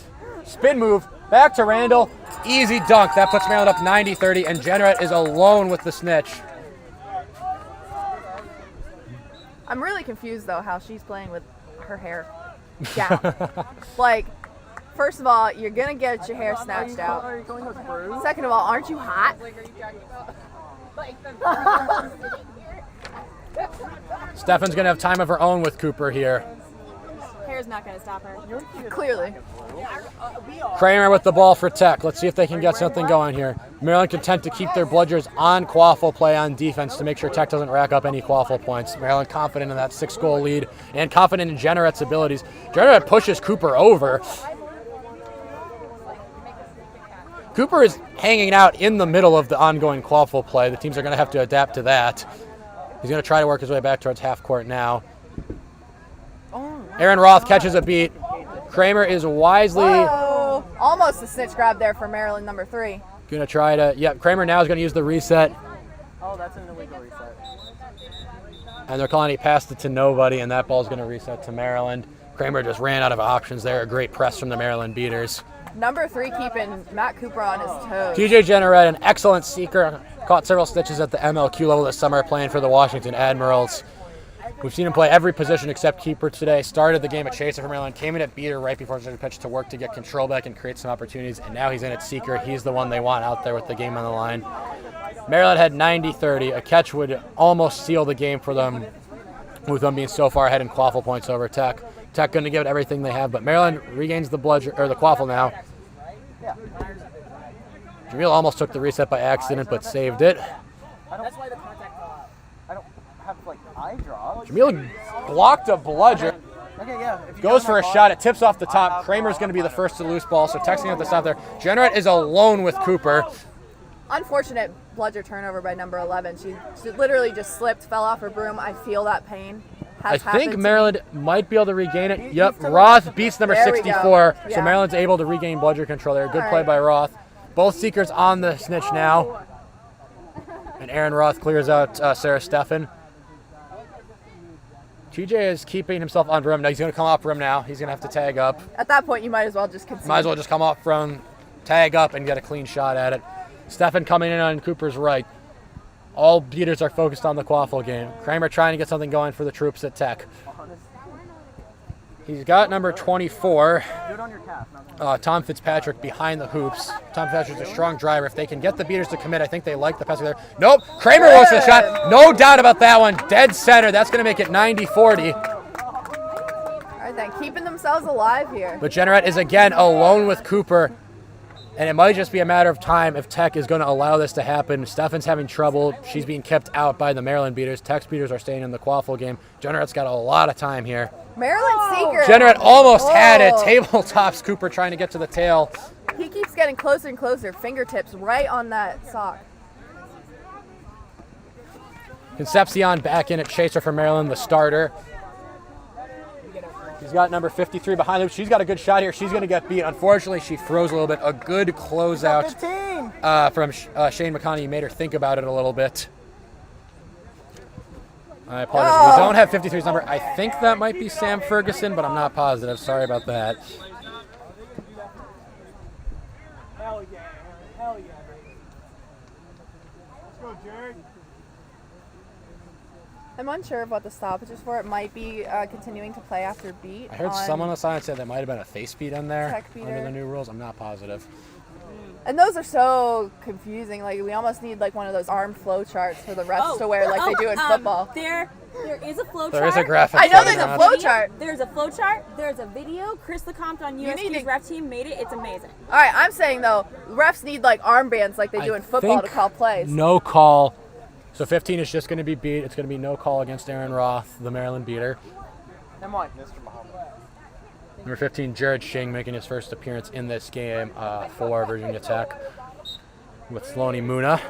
Spin move. Back to Randall. Easy dunk. That puts Maryland up 90-30, and Jenneret is alone with the snitch. I'm really confused, though, how she's playing with her hair down. Like, first of all, you're going to get your hair snatched out. Are you calling us bruised? Second of all, aren't you hot? Steffen's going to have time of her own with Cooper here. Hair's not going to stop her. Clearly. Kramer with the ball for Tech. Let's see if they can get something going here. Maryland content to keep their bludgers on quaffle play on defense to make sure Tech doesn't rack up any quaffle points. Maryland confident in that 6-goal lead and confident in Jenneret's abilities. Jenneret pushes Cooper over. Cooper is hanging out in the middle of the ongoing quaffle play. The teams are going to have to adapt to that. He's going to try to work his way back towards half court now. Aaron Roth catches a beat. Kramer is wisely Almost a snitch grab there for Maryland number 3. going to try to, Kramer now is going to use the reset. Oh, that's an illegal reset. And they're calling he passed it to nobody, and that ball's going to reset to Maryland. Kramer just ran out of options there. A great press from the Maryland beaters. Number 3 keeping Matt Cooper on his toes. TJ Jenneret, an excellent seeker, caught several stitches at the MLQ level this summer playing for the Washington Admirals. We've seen him play every position except keeper today. Started the game at chaser for Maryland, came in at beater right before the pitch to work to get control back and create some opportunities, and now he's in at seeker. He's the one they want out there with the game on the line. Maryland had 90-30. A catch would almost seal the game for them, with them being so far ahead in quaffle points over Tech. Tech going to give it everything they have, but Maryland regains the bludger or the quaffle now. Jamil almost took the reset by accident, but saved it. That's why the contact fell out. I don't have like eye draw. Jamil blocked a bludger. Okay, yeah. If you Goes don't for a have shot. It tips off the top. Kramer's going to be the first to lose ball, so Tech's going to have to stop there. Jenneret is alone with Cooper. Unfortunate bludger turnover by number 11. She literally just slipped, fell off her broom. I feel that pain. I happened think to Maryland might be able to regain it. Yep, Roth beats number There we go. 64, so Yeah. Maryland's able to regain bludger control there. Good All play right. by Roth. Both Seekers on the snitch now. And Aaron Roth clears out Sarah Steffen. TJ is keeping himself on rim. Now he's going to come off rim now. He's going to have to tag up. At that point, you might as well just concede. Might as well just come off from tag up and get a clean shot at it. Steffen coming in on Cooper's right. All beaters are focused on the Quaffle game. Kramer trying to get something going for the troops at Tech. He's got number 24, Tom Fitzpatrick, behind the hoops. Tom Fitzpatrick's a strong driver. If they can get the beaters to commit, I think they like the pass there. Nope, Kramer goes to the shot. No doubt about that one. Dead center. That's going to make it 90-40. All right, then, keeping themselves alive here. But Jennerette is again alone with Cooper. And it might just be a matter of time if Tech is going to allow this to happen. Steffen's having trouble. She's being kept out by the Maryland beaters. Tech's beaters are staying in the Quaffle game. Jennerette's got a lot of time here. Maryland Seeker. Jennerette almost had it. Tabletops Cooper trying to get to the tail. He keeps getting closer and closer. Fingertips right on that sock. Concepcion back in at chaser for Maryland, the starter. She's got number 53 behind her. She's got a good shot here. She's going to get beat. Unfortunately, she froze a little bit. A good closeout from Shane McConney. He made her think about it a little bit. I apologize. We don't have 53's number. I think that might be Sam Ferguson, but I'm not positive. Sorry about that. Hell yeah, hell yeah. Let's go, Jared. I'm unsure of what the stoppage is for. It might be continuing to play after beat. I heard someone on the side say there might have been a face beat in there Tech beater. under the new rules. I'm not positive. And those are so confusing. Like, we almost need like one of those arm flow charts for the refs to wear like they do in football. There is a flow chart. There is a graphic. I know floating there's a around. flow chart. There's a flow chart. There's a video. Chris Lecomte on You need USP's to- ref team made it. It's amazing. All right, I'm saying though, refs need like armbands like they do I in football to think call plays. No call. So 15 is just going to be beat. It's going to be no call against Aaron Roth, the Maryland beater. Come on, Mr. Muhammad. Number 15, Jared Shing, making his first appearance in this game for Virginia Tech with Sloane Muna.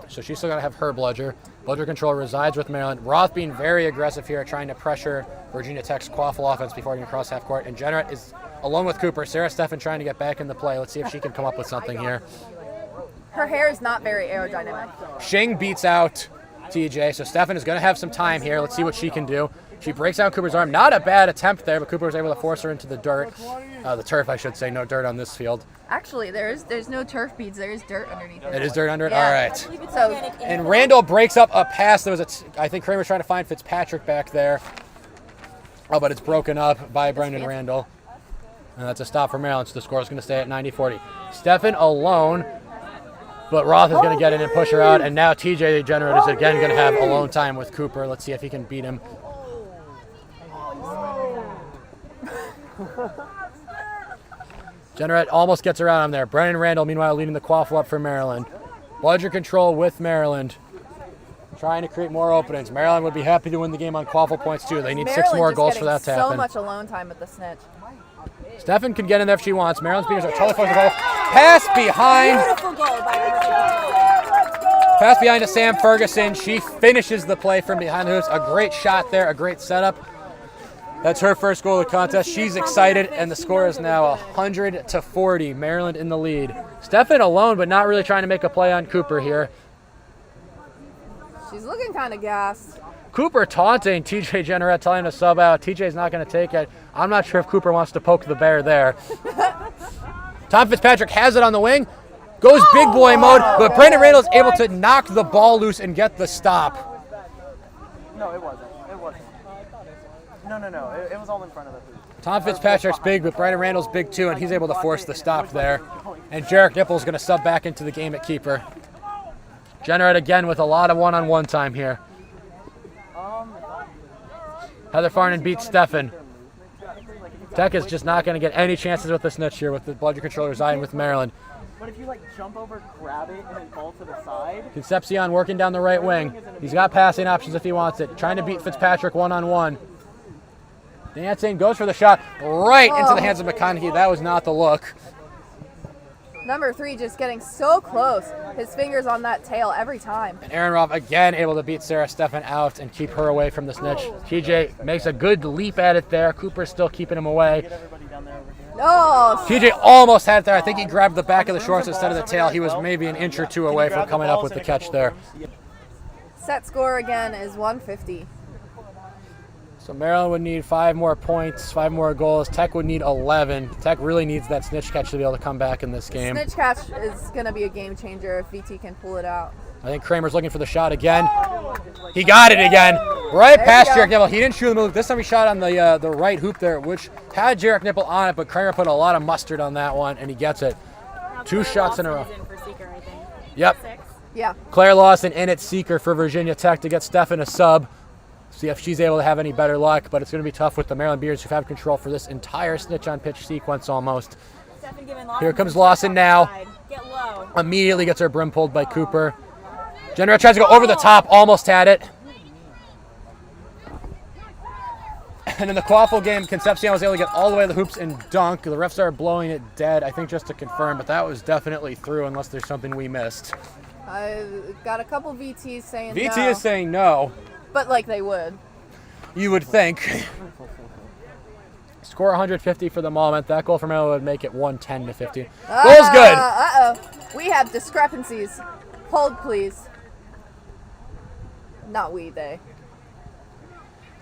So she's still going to have her bludger. Bludger control resides with Maryland. Roth being very aggressive here, trying to pressure Virginia Tech's Quaffle offense before getting across half court. And Jennerette is alone with Cooper. Sarah Steffen trying to get back in the play. Let's see if she can come up with something here. Her hair is not very aerodynamic. Shing beats out TJ, so Steffen is going to have some time here. Let's see what she can do. She breaks out Cooper's arm. Not a bad attempt there, but Cooper was able to force her into the dirt. The turf, I should say. No dirt on this field. Actually, there's no turf beads. There is dirt underneath it. It is dirt under it? Yeah. All right. So, And Randall breaks up a pass. There was I think Kramer's trying to find Fitzpatrick back there. Oh, but it's broken up by Brendan Randall. And that's a stop for Maryland, so the score is going to stay at 90-40. Steffen alone. But Roth is going to get in and push her out, and now TJ Jennerette is again going to have alone time with Cooper. Let's see if he can beat him. Jennerette almost gets around him there. Brennan Randall, meanwhile, leading the Quaffle up for Maryland. Bludger control with Maryland. Trying to create more openings. Maryland would be happy to win the game on Quaffle points, too. They need 6 Maryland more just goals for getting that to happen. So much alone time with the snitch. Steffen can get in there if she wants. Maryland's beaters are totally focused on the ball. Pass behind. Beautiful goal by number 52. Pass behind to Sam Ferguson. She finishes the play from behind the hoops. A great shot there, a great setup. That's her first goal of the contest. She's excited, and the score is now 100-40. Maryland in the lead. Steffen alone, but not really trying to make a play on Cooper here. She's looking kind of gassed. Cooper taunting TJ Jennerette, telling him to sub out. TJ's not going to take it. I'm not sure if Cooper wants to poke the bear there. Tom Fitzpatrick has it on the wing. Goes big boy mode, but Brendan Randall is able to knock the ball loose and get the stop. No, it wasn't. It wasn't. No. It was all in front of the hoop. Tom Fitzpatrick's big, but Brendan Randall's big too, and he's able to force the stop there. And Jarek Nipple's going to sub back into the game at keeper. Jennerette again with a lot of one-on-one time here. Heather Farnan beats Steffen. Tech is just not going to get any chances with the snitch here with the bludger control residing with Maryland. But if you like jump over, grab it, and then fall to the side. Concepcion working down the right wing. He's got passing options if he wants it. Trying to beat Fitzpatrick one-on-one. Dancing, goes for the shot right into the hands of McConaughey. That was not the look. Number 3 just getting so close. His fingers on that tail every time. And Aaron Roth again able to beat Sarah Stefan out and keep her away from the snitch. TJ makes a good leap at it there. Cooper's still keeping him away. Oh, TJ almost had it there. I think he grabbed the back of the shorts instead of the tail. He was maybe an inch or two away from coming up with the catch there. set score again is 150. So Maryland would need 5 more points, 5 more goals. Tech would need 11. Tech really needs that snitch catch to be able to come back in this game. Snitch catch is going to be a game changer if VT can pull it out. I think Kramer's looking for the shot again. He got it again. Right past Jarek Nipple. He didn't shoot the move. This time he shot on the right hoop there, which had Jarek Nipple on it, but Kramer put a lot of mustard on that one, and he gets it. 2 shots in a row. Yep. Yeah. Claire Lawson in at seeker for Virginia Tech to get Stefan a sub. See if she's able to have any better luck, but it's going to be tough with the Maryland Bears who have control for this entire snitch on pitch sequence almost. Here comes Lawson now. Immediately gets her brim pulled by Cooper. Jenner tries to go over the top, almost had it. And in the Quaffle game, Concepcion was able to get all the way to the hoops and dunk. The refs are blowing it dead, I think just to confirm, but that was definitely through unless there's something we missed. I got a couple VTs saying no. VT is saying no. But like they would. You would think. Score 150 for the moment. That goal for Maryland would make it 110 to 50. Goal's good. Uh-oh. We have discrepancies. Hold, please. Not we, they.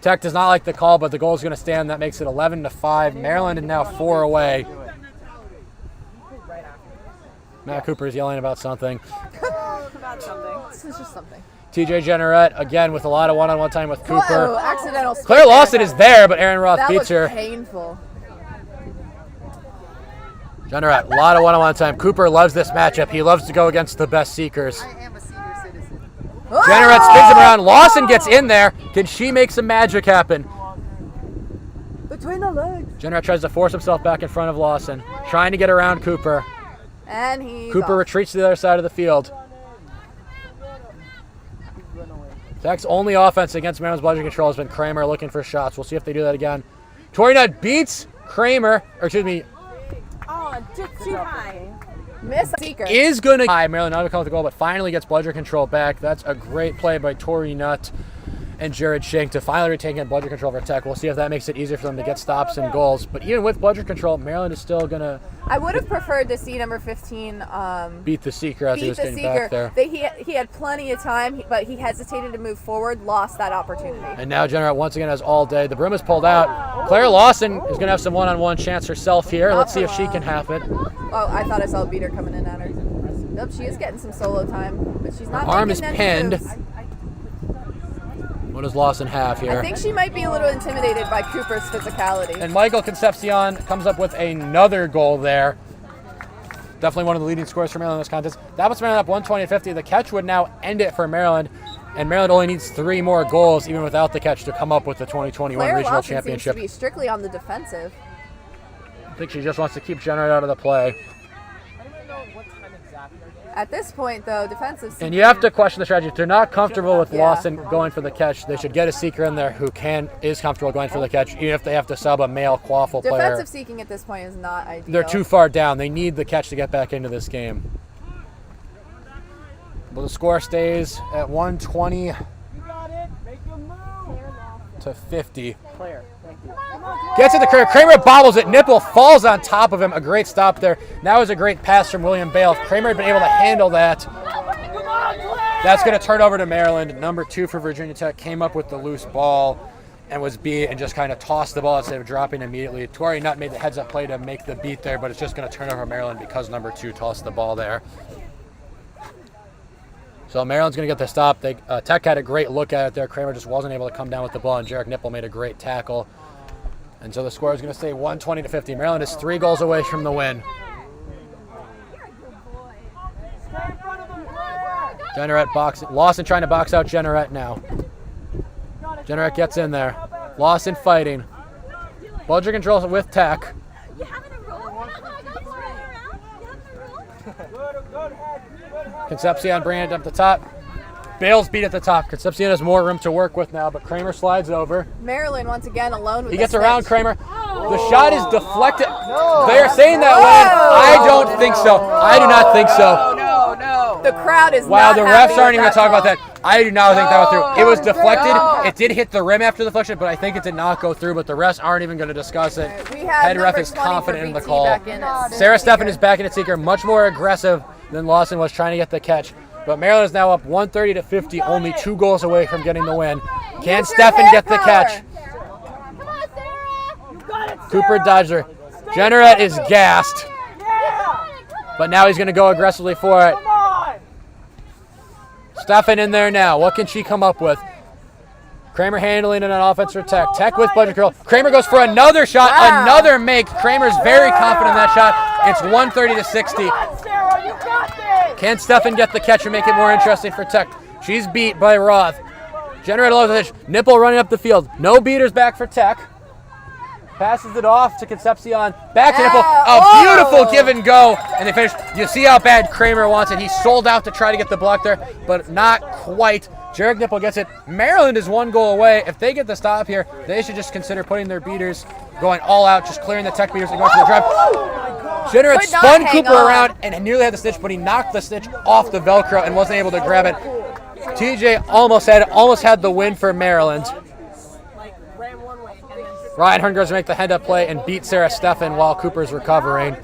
Tech does not like the call, but the goal is going to stand. That makes it 11 to 5. Maryland is now 4 away. Matt Cooper is yelling about something. This is just something. TJ Jenneret, again, with a lot of one-on-one time with Cooper. Whoa, accidental. Claire Lawson is there, but Aaron Roth beats her. That was painful. Jenneret, a lot of one-on-one time. Cooper loves this matchup. He loves to go against the best seekers. I am a senior citizen. Jenneret spins him around. Lawson gets in there. Can she make some magic happen? Between the legs. Jenneret tries to force himself back in front of Lawson, trying to get around Cooper. And he. Cooper retreats to the other side of the field. Tech's only offense against Maryland's bludgeon control has been Kramer looking for shots. We'll see if they do that again. Tori Nutt beats Kramer, or excuse me. Oh, just too high. Miss seeker. Is going to Maryland not going to come with the goal, but finally gets bludgeon control back. That's a great play by Tori Nutt and Jared Schenk to finally retain bludgeon control for Tech. We'll see if that makes it easier for them to get stops and goals. But even with bludgeon control, Maryland is still going to. I would have preferred to see number 15 beat the seeker as he was getting back there. He had plenty of time, but he hesitated to move forward, lost that opportunity. And now Jenneret once again has all day. The broom is pulled out. Claire Lawson is going to have some one-on-one chance herself here. Let's see if she can have it. Oh, I thought I saw a beater coming in at her. Nope, she is getting some solo time, but she's not. Her arm making is any pinned. moves. What does Lawson have here? I think she might be a little intimidated by Cooper's physicality. And Michael Concepcion comes up with another goal there. Definitely one of the leading scorers for Maryland in this contest. That puts Maryland up 120-50. The catch would now end it for Maryland, and Maryland only needs 3 more goals, even without the catch, to come up with the 2021 Claire regional Lawson championship. seems to be strictly on the defensive. I think she just wants to keep Jenneret out of the play. At this point, though, defensive. And you have to question the strategy. If they're not comfortable with Yeah. Lawson going for the catch, they should get a seeker in there who is comfortable going for the catch, even if they have to sub a male quaffle player. Defensive seeking at this point is not ideal. They're too far down. They need the catch to get back into this game. Well, the score stays at 120 to 50. Gets it to Kramer. Kramer bobbles it. Nipple falls on top of him. A great stop there. That was a great pass from William Bale. If Kramer had been able to handle that, that's going to turn over to Maryland. Number 2 for Virginia Tech came up with the loose ball and was beat and just kind of tossed the ball instead of dropping immediately. Tori Nutt made the heads-up play to make the beat there, but it's just going to turn over Maryland because number 2 tossed the ball there. So Maryland's going to get the stop. Tech had a great look at it there. Kramer just wasn't able to come down with the ball, and Jarek Nipple made a great tackle. And so the score is going to stay 120 to 50. Maryland is 3 goals away from the win. Jenneret boxing. Lawson trying to box out Jenneret now. Jenneret gets in there. Lawson fighting. Bludgeon control with Tech. Concepcion bringing it up the top. Bale's beat at the top. Concepcion has more room to work with now, but Kramer slides over. Maryland once again alone with He the gets around snitch. Kramer. The shot is deflected. They're saying that win. I don't think so. I do not think so. No. The crowd is Wow, not the happy refs aren't with even going to talk call. about that. I do not think that went through. It was deflected. It did hit the rim after the deflection, but I think it did not go through. But the refs aren't even going to discuss it. We have Head ref number is 20 confident for in the BT call. back in at Sarah Seeker. Steffen is back in at Seeker, much more aggressive than Lawson was trying to get the catch. But Maryland is now up 130-50, only 2 goals away from getting the win. Can Use your Steffen hand get the power. catch? Come on, Sarah. Cooper dodged her. Generette is gassed, but now he's going to go aggressively for it. Steffen in there now. What can she come up with? Kramer handling it on offense for Tech. Tech with budget curl. Kramer goes for another shot, another make. Kramer's very confident in that shot. It's 130-60. Can Steffen get the catch and make it more interesting for Tech? She's beat by Roth. Generate a low pitch. Nipple running up the field. No beaters back for Tech. Passes it off to Concepcion. Back to Nipple. A beautiful give and go. And they finish. You see how bad Kramer wants it. He sold out to try to get the block there, but not quite. Jarek Nipple gets it. Maryland is 1 goal away. If they get the stop here, they should just consider putting their beaters, going all out, just clearing the Tech beaters and going for the drive. Generate Could not spun hang Cooper on. around and nearly had the snitch, but he knocked the snitch off the Velcro and wasn't able to grab it. TJ almost had the win for Maryland. Ryan Hearn goes to make the head-up play and beat Sarah Steffen while Cooper's recovering.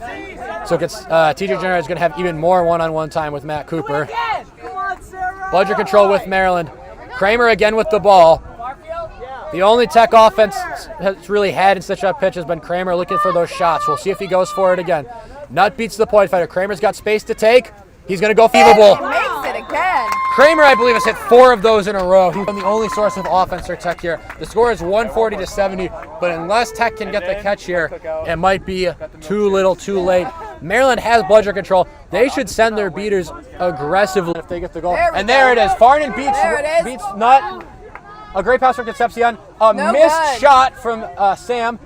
So TJ Generate is going to have even more one-on-one time with Matt Cooper. Budget control with Maryland. Kramer again with the ball. The only Tech offense has really had in such up pitch has been Kramer looking for those shots. We'll see if he goes for it again. Nutt beats the point fighter. Kramer's got space to take. He's going to go feeble. He makes it again. Kramer, I believe, has hit 4 of those in a row. He's the only source of offense for Tech here. The score is 140-70, but unless Tech can get the catch here, it might be too little, too late. Maryland has budget control. They should send their beaters aggressively if they get the goal. And there it is. Farnan beats Nutt. A great pass from Concepcion. A missed shot from Sam.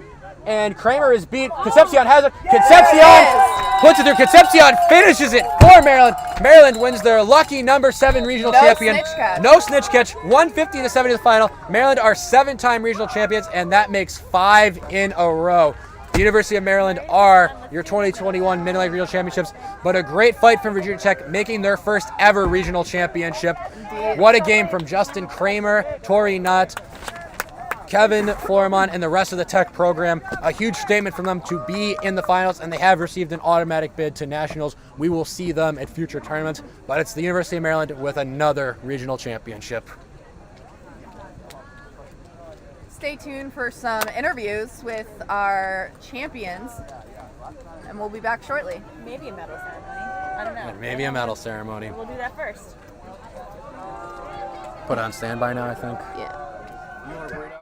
And Kramer is beat. Concepcion has it. Concepcion puts it through. Concepcion finishes it for Maryland. Maryland wins their lucky number 7 regional champion. Snitch catch. No snitch catch. 150-70 the final. Maryland are 7-time regional champions, and that makes 5 in a row. The University of Maryland are your 2021 Mid-Atlantic Regional Championships, but a great fight from Virginia Tech, making their first ever regional championship. Indeed. What a game from Justin Kramer, Tori Nutt, Kevin Florimon, and the rest of the Tech program. A huge statement from them to be in the finals, and they have received an automatic bid to nationals. We will see them at future tournaments, but it's the University of Maryland with another regional championship. Stay tuned for some interviews with our champions, and we'll be back shortly. Maybe a medal ceremony. I don't know. And maybe a medal ceremony. We'll do that first. Put on standby now, I think. Yeah.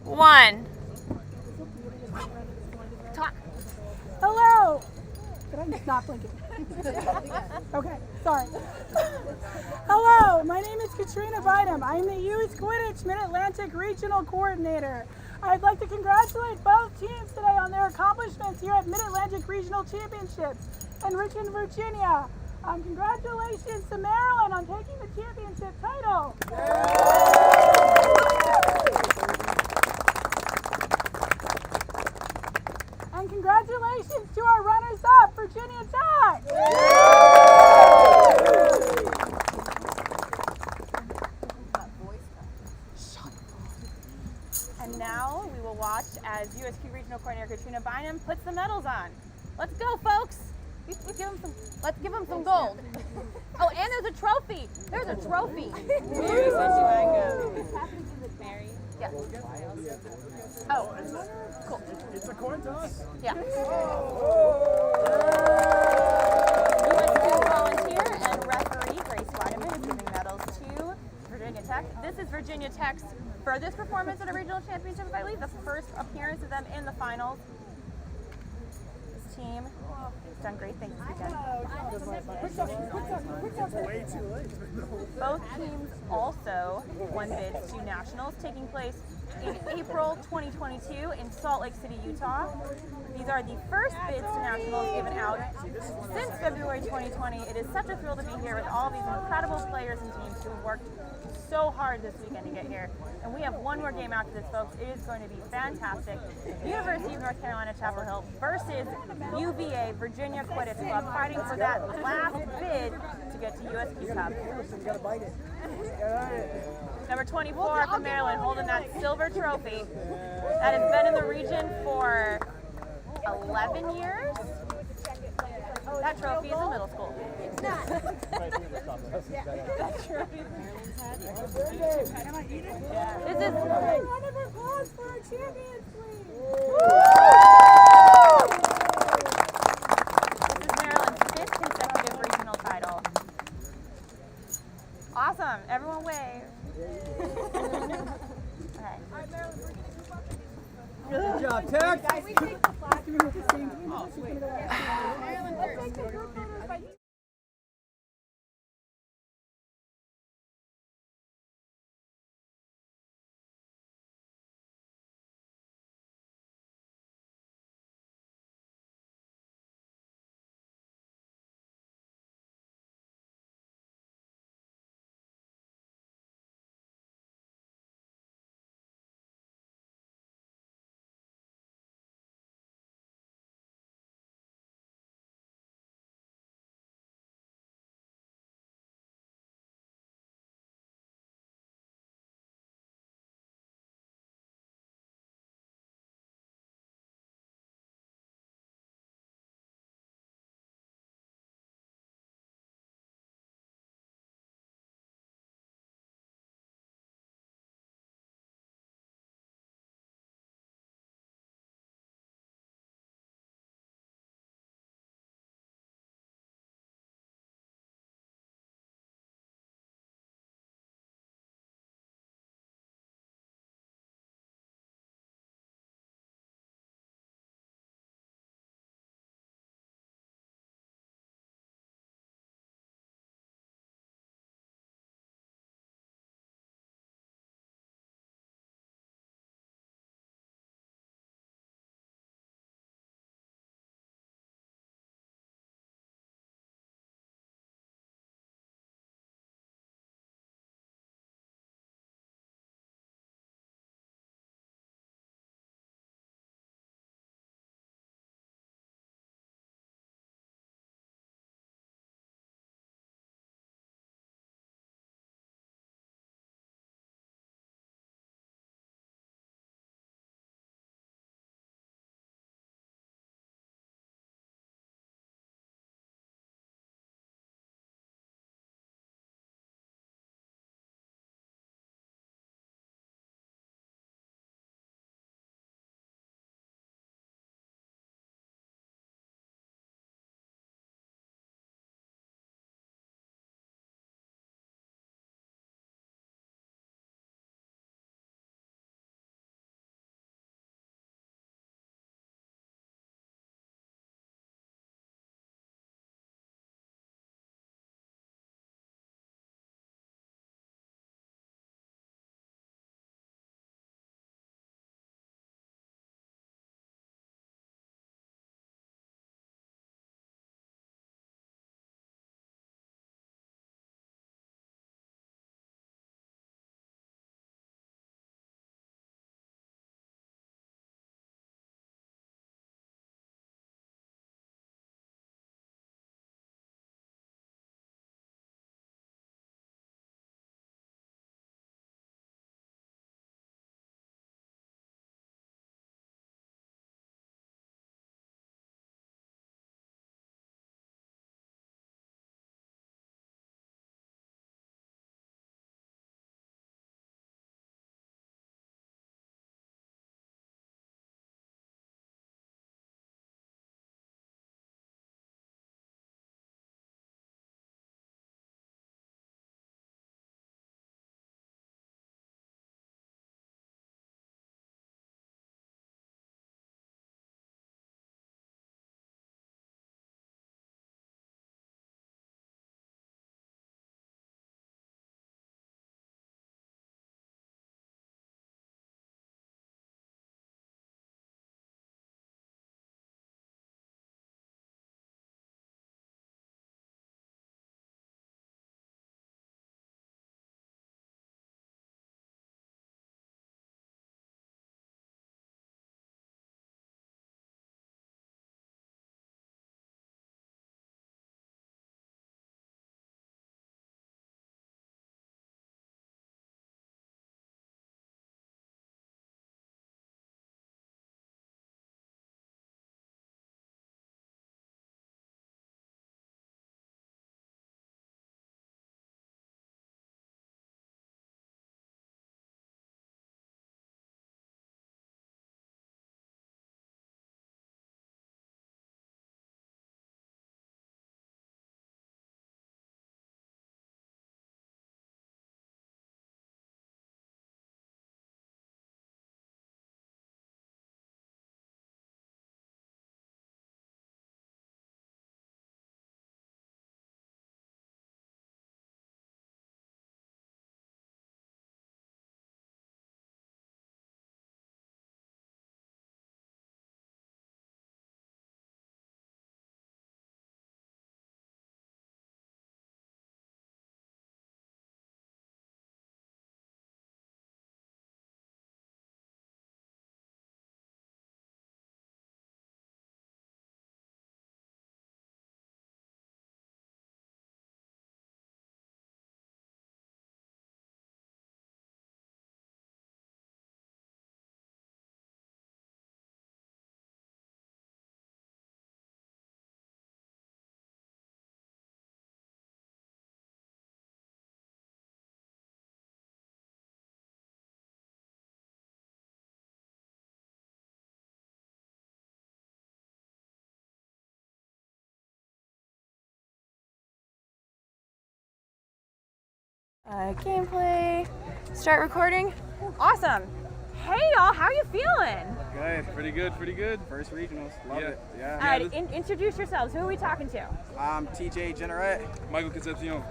1. Talk. Hello. Did I not blink it? Okay, sorry. Hello, my name is Katrina Bynum. I'm the Youth Quidditch Mid-Atlantic Regional Coordinator. I'd like to congratulate both teams today on their accomplishments here at Mid-Atlantic Regional Championships in Richmond, Virginia. Congratulations to Maryland on taking the championship title. And congratulations to our runners-up, Virginia Tech. And now we will watch as USQ Regional Coordinator Katrina Bynum puts the medals on. Let's go, folks. Let's give them some gold. Oh, and there's a trophy. There's a trophy. Mary said she wanted to go. Mary? Yeah. Oh, cool. It's a coin toss? Yeah. USQ volunteer and referee Grace Weideman is giving medals to Virginia Tech. This is Virginia Tech's furthest performance at a regional championship, I believe. The first appearance of them in the finals. This team has done great things this weekend. Way too late. Both teams also won bids to nationals taking place in April 2022 in Salt Lake City, Utah. These are the first bids to nationals given out since February 2020. It is such a thrill to be here with all these incredible players and teams who worked so hard this weekend to get here. And we have one more game after this, folks. It is going to be fantastic. University of North Carolina, Chapel Hill versus UVA, Virginia Quidditch Club, fighting for that last bid to get to USQ Cup. Number 24 from Maryland holding that silver trophy that has been in the region for 11 years. That trophy is in middle school. It's not. That trophy is Can I eat it? Yeah. This is round of applause for our champions, please. This is Maryland's 5th consecutive regional title. Awesome. Everyone wave. Okay. Good job, Tech. Guys, we take the flag. Maryland first. Gameplay. Start recording. Awesome. Hey y'all, how are you feeling? Good, pretty good, pretty good. First regionals, love it. Yeah. All right, introduce yourselves. Who are we talking to? I'm TJ Generette. Michael Concepcion.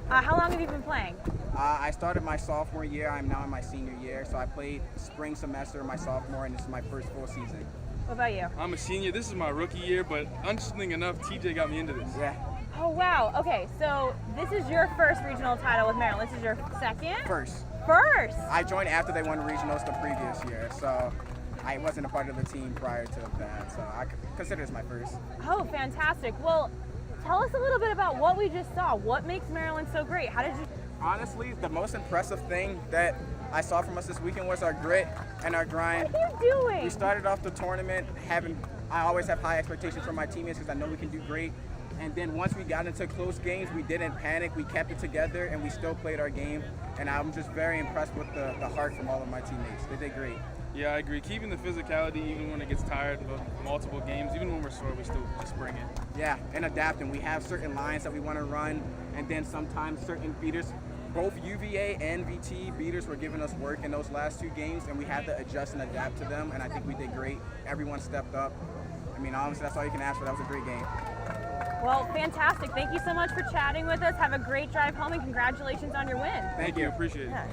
How long have you been playing? I started my sophomore year. I'm now in my senior year, so I played spring semester my sophomore, and this is my first full season. What about you? I'm a senior. This is my rookie year, but interesting enough, TJ got me into this. Yeah. Oh wow. Okay, so this is your first regional title with Maryland. This is your second? First. I joined after they won regionals the previous year, so I wasn't a part of the team prior to that, so I consider this my first. Oh, fantastic. Well, tell us a little bit about what we just saw. What makes Maryland so great? How did you... Honestly, the most impressive thing that I saw from us this weekend was our grit and our grind. What are you doing? We started off the tournament I always have high expectations for my teammates because I know we can do great. And then once we got into close games, we didn't panic. We kept it together, and we still played our game. And I'm just very impressed with the heart from all of my teammates. They did great. Yeah, I agree. Keeping the physicality, even when it gets tired of multiple games, even when we're sore, we still just bring it. Yeah, and adapting. We have certain lines that we want to run, and then sometimes certain beaters. Both UVA and VT beaters were giving us work in those last two games, and we had to adjust and adapt to them, and I think we did great. Everyone stepped up. I mean, honestly, that's all you can ask for. That was a great game. Well, fantastic. Thank you so much for chatting with us. Have a great drive home, and congratulations on your win. Thank you. Appreciate it. Yeah.